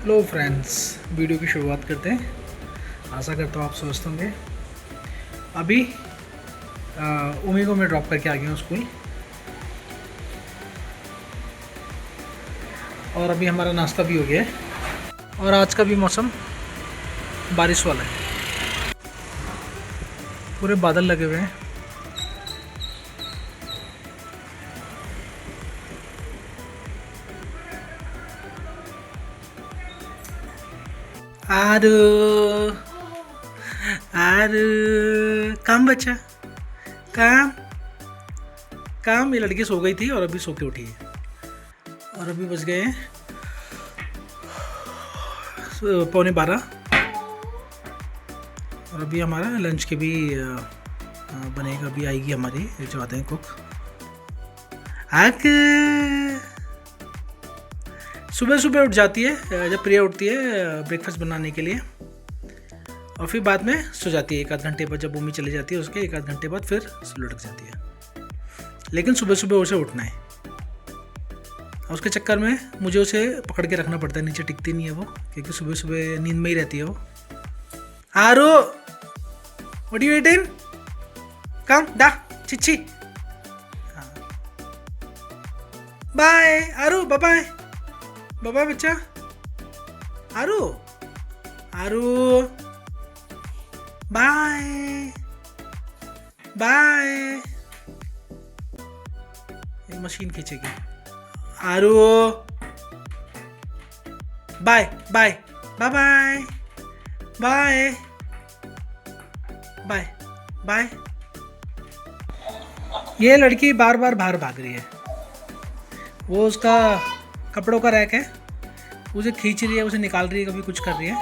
लो friends, video की शुरुआत करते हैं। आशा करता हूँ आप स्वस्थ होंगे। अभी उमी को मैं ड्रॉप करके आ गया हूँ स्कूल, और अभी हमारा नाश्ता भी हो गया है और आज का भी मौसम बारिश वाला है। पूरे बादल लगे हुए हैं। आरू आरू काम बच्चा, काम काम। ये लड़की सो गई थी और अभी सो के उठी है और अभी बज गए हैं 11:15 और अभी हमारा लंच के भी बनेगा। अभी आएगी हमारी जो आते हैं कुक। सुबह सुबह उठ जाती है जब प्रिया उठती है ब्रेकफास्ट बनाने के लिए, और फिर बाद में सो जाती है। 1 आध घंटे बाद जब मम्मी चली जाती है उसके 1 आध घंटे बाद फिर लुढ़क जाती है। लेकिन सुबह सुबह उसे उठना है और उसके चक्कर में मुझे उसे पकड़ के रखना पड़ता है। नीचे टिकती नहीं है वो, क्योंकि सुबह सुबह नींद में ही रहती है वो। आरो, what you eating? Come the चिच्ची। Bye Aru, bye bye, bye bye बच्चा। Aru Aru bye bye. ये मशीन खींचेगी। Aru bye bye bye bye bye bye bye. ये लड़की बार बार बाहर भाग रही है। वो उसका कपड़ों का रैक है, उसे खींच रही है, उसे निकाल रही है, कभी कुछ कर रही है।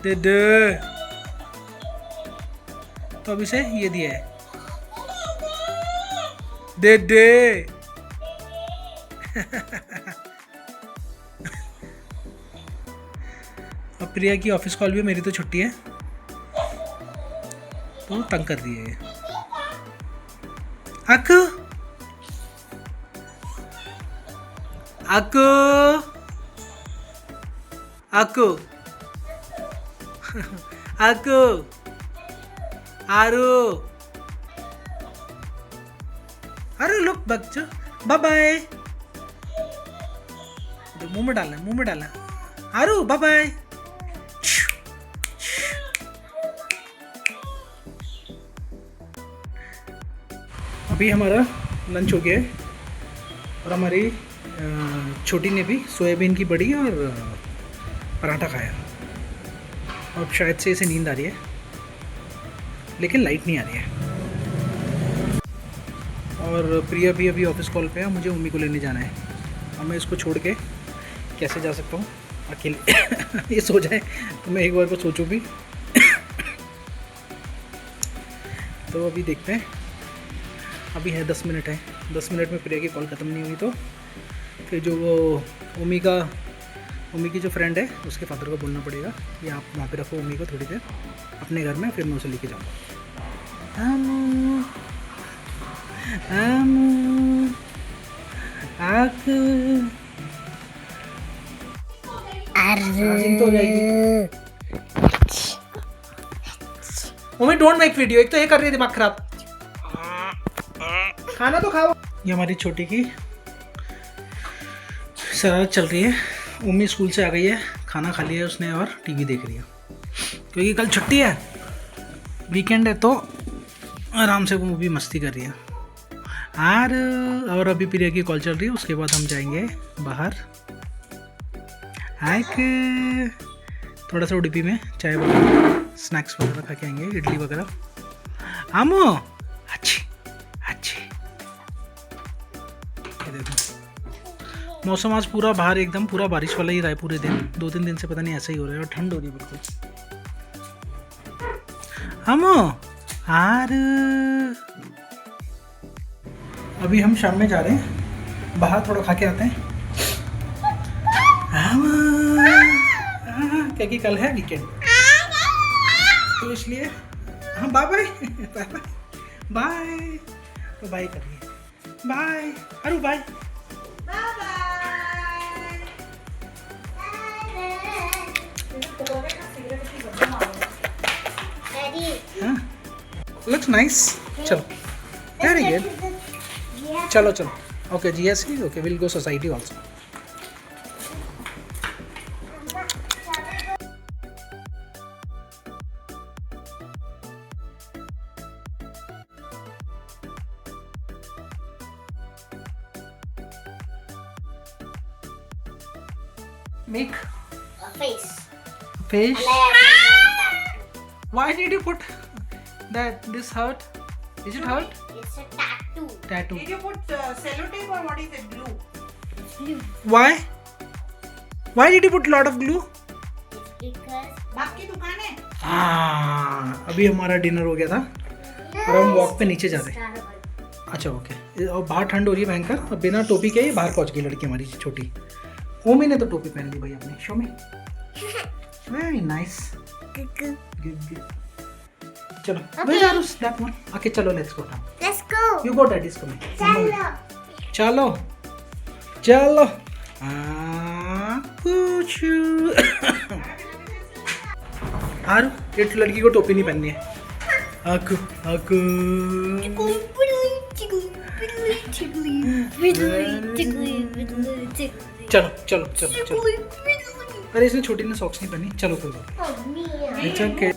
दे दे। तो अब इसे ये दिया है, दे दे। अब प्रिया की ऑफिस कॉल भी, मेरी तो छुट्टी है, तो तंग कर रही है। अक्कू अक्कू अक्कू अक्कू आरू आरू लुक बच्चों, बाय बाय। मुंह में डालना, मुंह में डालना। आरू बाय बाय। अभी हमारा लंच हो गया है और हमारी छोटी ने भी सोयाबीन की बड़ी और पराठा खाया। अब शायद से इसे नींद आ रही है, लेकिन लाइट नहीं आ रही है। और प्रिया भी अभी ऑफिस कॉल पे है, मुझे मम्मी को लेने जाना है। और मैं इसको छोड़ के कैसे जा सकता हूँ अकेले? ये सो जाए तो मैं एक बार को सोचूं भी। तो अभी देखते हैं, अभी है 10 मिनट है। 10 मिनट में प्रिया की कॉल ख़त्म नहीं हुई तो फिर जो वो उमी की जो फ्रेंड है उसके फादर को बोलना पड़ेगा कि आप वहाँ पे रखो उमी को थोड़ी देर अपने घर में, फिर मैं उसे लेके जाऊँगा। आमू आमू तो हो जाएगी। उमी डोंट मेक वीडियो, एक तो ये कर रही है दिमाग खराब। खाना तो खाओ। ये हमारी छोटी की शरारत चल रही है। उम्मी स्कूल से आ गई है, खाना खा लिया है उसने और टीवी देख रही है, क्योंकि कल छुट्टी है, वीकेंड है, तो आराम से वो मूवी मस्ती कर रही है। और अभी प्रिया की कॉल चल रही है, उसके बाद हम जाएंगे बाहर। थोड़ा सा उडुपी में चाय वगैरह स्नैक्स वगैरह खा के आएंगे, इडली वगैरह। आमो अच्छी अच्छी। ये देखो मौसम आज पूरा बाहर एकदम पूरा बारिश वाला ही रहा है पूरे दिन। 2-3 दिन से पता नहीं ऐसा ही हो रहा है, और ठंड हो रही है बिल्कुल। हमो अभी हम शाम में जा रहे हैं बाहर, थोड़ा खा के आते हैं। क्योंकि कल है वीकेंड, तो इसलिए हाँ बाय बाय बाय बाय तो बाय करिए। बाय अरु बाय। Looks nice. चलो वेरी गुड। चलो चलो okay GSC okay will go society also. Make A face. face. And I have Why did you put that? This hurt? Is it hurt? it's a tattoo. Tattoo. Did you put sellotape or what is it? Glue. Why? Why did you put lot of glue? It's because बाप की दुकान है। हाँ, अभी हमारा dinner हो गया था और हम वॉक पे नीचे जा रहे हैं। Starbucks. अच्छा ओके। और बाहर ठंड हो रही है भयंकर और बिना टोपी के ही बाहर पहुंच गई लड़की हमारी छोटी। ओमी ने तो टोपी पहन ली भाई अपनी। शो में वेरी नाइस। चलो where are that one. Okay चलो let's go now. Let's go. You go daddy is coming. Hello. चलो चलो कुछ आरू एक लड़की को टोपी नहीं पहननी है। आकू आकू चलो चलो चलो चलो। अरे इसने छोटी ने सॉक्स नहीं पहनी। चलो कोई बात नहीं। It's okay.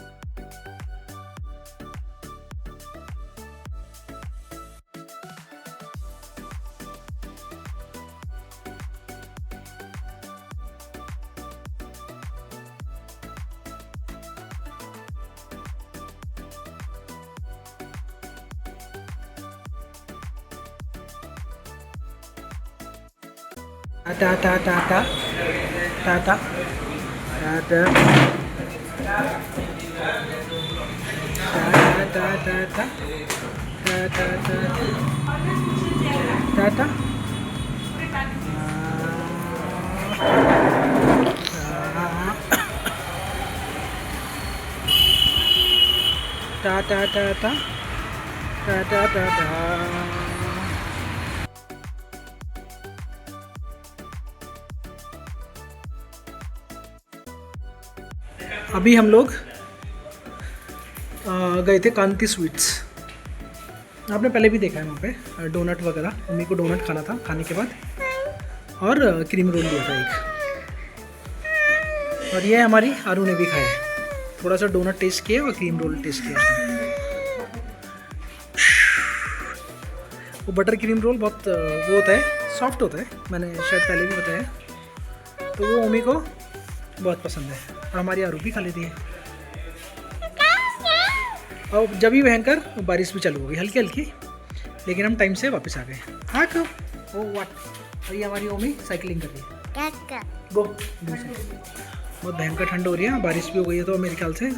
टाटा टाटा टाटा टाटा टाटा टाटा टाटा टाटा टाटा टाटा। अभी हम लोग गए थे कांति स्वीट्स। आपने पहले भी देखा है वहाँ पे डोनट वगैरह। मम्मी को डोनट खाना था खाने के बाद और क्रीम रोल लिया था एक। और ये हमारी आरू ने भी खाया। थोड़ा सा डोनट टेस्ट किया और क्रीम रोल टेस्ट किया उसने। वो बटर क्रीम रोल बहुत वो होता है, सॉफ्ट होता है। मैंने शायद पहले भी बताया। तो वो मम्मी को बहुत पसंद है और हमारी आरू भी खा लेती है। और जब भी भयंकर बारिश भी चालू हो गई हल्की हल्की, लेकिन हम टाइम से वापस आ गए। हाँ कब ओ व्हाट। और ये हमारी ओमी साइकिलिंग कर रही है। गो बहुत भयंकर ठंड हो रही है। बारिश भी हो गई है तो मेरे ख्याल से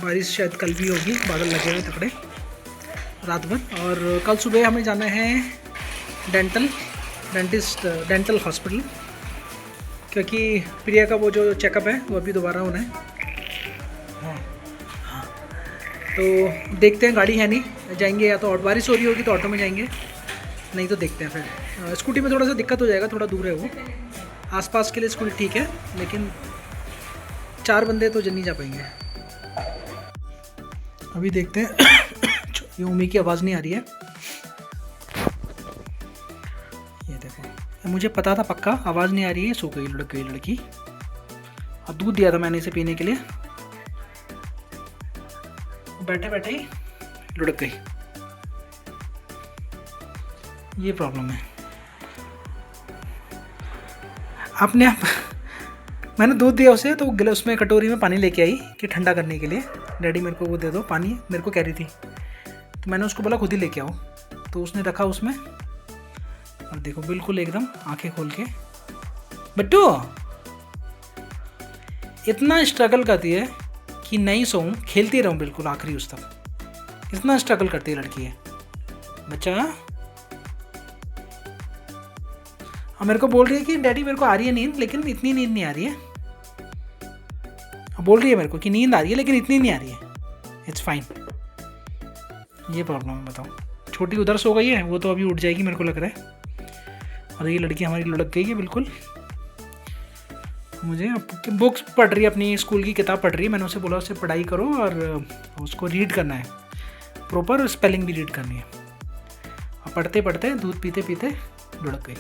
बारिश शायद कल भी होगी। बादल लगे हुए तकड़े रात भर। और कल सुबह हमें जाना है डेंटल हॉस्पिटल, क्योंकि प्रिया का वो जो चेकअप है वो अभी दोबारा होना है। हाँ तो देखते हैं, गाड़ी है नहीं, जाएंगे या तो बारिश हो रही होगी तो ऑटो में जाएंगे, नहीं तो देखते हैं फिर। स्कूटी में थोड़ा सा दिक्कत हो जाएगा, थोड़ा दूर है वो। आसपास के लिए स्कूटी ठीक है, लेकिन 4 बंदे तो नहीं जा पाएंगे। अभी देखते हैं। ये उम्मी की आवाज़ नहीं आ रही है। ये देखो, मुझे पता था पक्का आवाज़ नहीं आ रही है। सो गई लुढ़क गई लड़की। और दूध दिया था मैंने इसे पीने के लिए, बैठे बैठे ही लुढ़क गई। ये प्रॉब्लम है। आपने आप मैंने दूध दिया उसे तो गिलास उसमें कटोरी में पानी लेके आई कि ठंडा करने के लिए। डैडी मेरे को वो दे दो पानी, मेरे को कह रही थी। तो मैंने उसको बोला खुद ही लेके आओ, तो उसने रखा उसमें। और देखो बिल्कुल एकदम आंखें खोल के। बट्टू इतना स्ट्रगल करती है कि नहीं सोऊं, खेलती रहूं बिल्कुल आखिरी उस तक। इतना स्ट्रगल करती है लड़की है बच्चा। और मेरे को बोल रही है कि डैडी मेरे को आ रही है नींद, लेकिन इतनी नींद नहीं आ रही है। बोल रही है मेरे को कि नींद आ रही है लेकिन इतनी नहीं आ रही है। It's fine. ये प्रॉब्लम है, बताओ। छोटी उधर सो गई है, वो तो अभी उठ जाएगी मेरे को लग रहा है। और ये लड़की हमारी लुढ़क गई है बिल्कुल। मुझे बुक्स पढ़ रही है, अपनी स्कूल की किताब पढ़ रही है। मैंने उसे बोला उसे पढ़ाई करो और उसको रीड करना है, प्रॉपर स्पेलिंग भी रीड करनी है। अब पढ़ते पढ़ते दूध पीते पीते लुढ़क गई।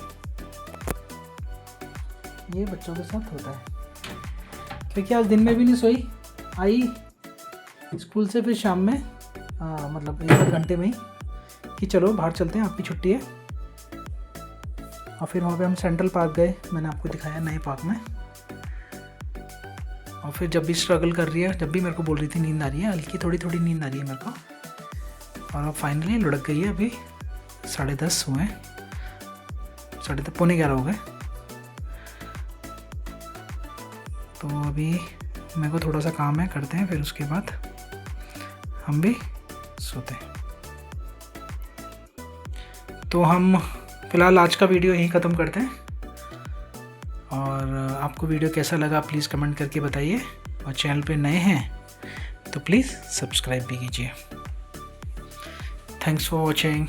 ये बच्चों के साथ होता है, क्योंकि आज दिन में भी नहीं सोई, आई स्कूल से फिर शाम में मतलब 1 घंटे में ही कि चलो बाहर चलते हैं, आपकी छुट्टी है। और फिर वहाँ पे हम सेंट्रल पार्क गए, मैंने आपको दिखाया नए पार्क में। और फिर जब भी स्ट्रगल कर रही है, जब भी मेरे को बोल रही थी नींद आ रही है, हल्की थोड़ी थोड़ी नींद आ रही है मेरे को, और अब फाइनली लुढ़क गई है। अभी 10:30 हुए, 10:30 पौने 11 हो गए। तो अभी मेरे को थोड़ा सा काम है, करते हैं, फिर उसके बाद हम भी सोते हैं। तो हम फिलहाल आज का वीडियो यहीं ख़त्म करते हैं, और आपको वीडियो कैसा लगा प्लीज़ कमेंट करके बताइए, और चैनल पे नए हैं तो प्लीज़ सब्सक्राइब भी कीजिए। Thanks for watching.